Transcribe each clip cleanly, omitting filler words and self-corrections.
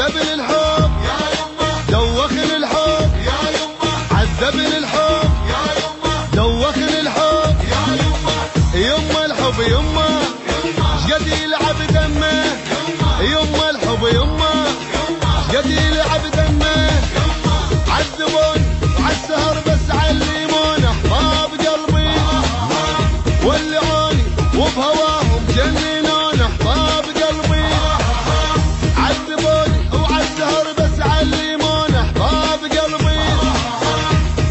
عذبني الحب دوخني الحب عذبني الحب دوخني الحب يما الحب يما شقد يلعب دمه يما الحب يما شقد يلعب دمه عذبوني وعالسهر بس علموني احباب قلبي ولعوني وبهواهم جننوني احباب قلبي عذبوني وعالسهر بس علموني احباب قلبي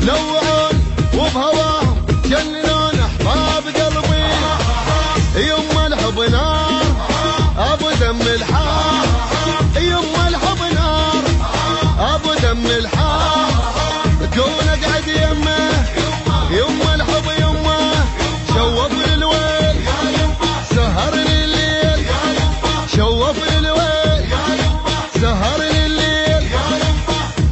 لوعوني وبهواهم جننوني احباب قلبي يما الحب نار ابو دم الحار يما الحب نار ابو دم الحار كون اقعد يمه يما الحب يمه شوفني الويل سهرني الليل شوفني الويل سهرني الليل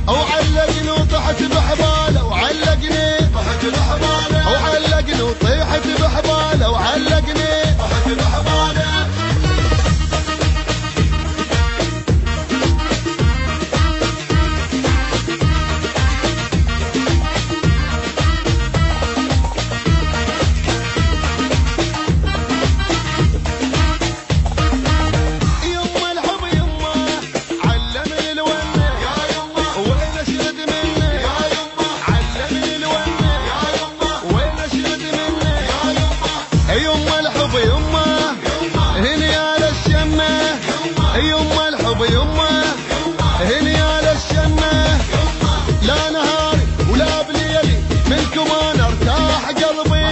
او علقني وطحت بحباله وعلقني او علقني وطيحت بحباله وعلقني يما الحب يما هني على الشمه لا نهاري ولا بليلي منكم انا ارتاح قلبي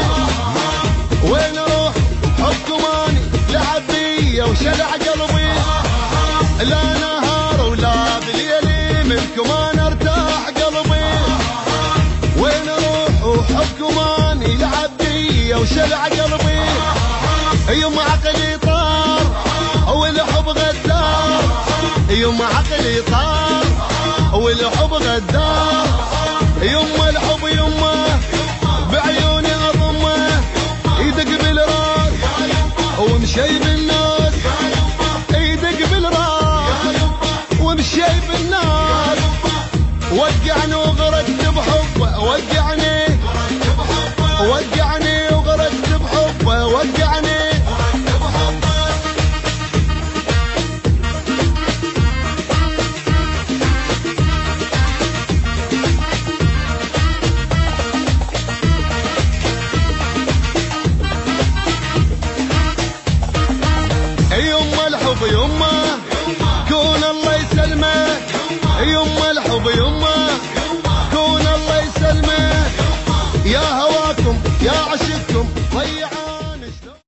وين اروح حبكم اني لعب بيا وشلع قلبي لا نهار ولا بليلي منكم انا ارتاح قلبي وين اروح وحبكم اني لعب بيا وشلع قلبي يما عقلي طار والحب غدار يما عقلي طار والحب غدار يما الحب يما بعيوني اضمه يدق بالراس ومشي بالناس يدق بالراس ومشي بالناس وقعني وغرقت بحبه وقعني وغرقت بحبه وقعني يما الحب يما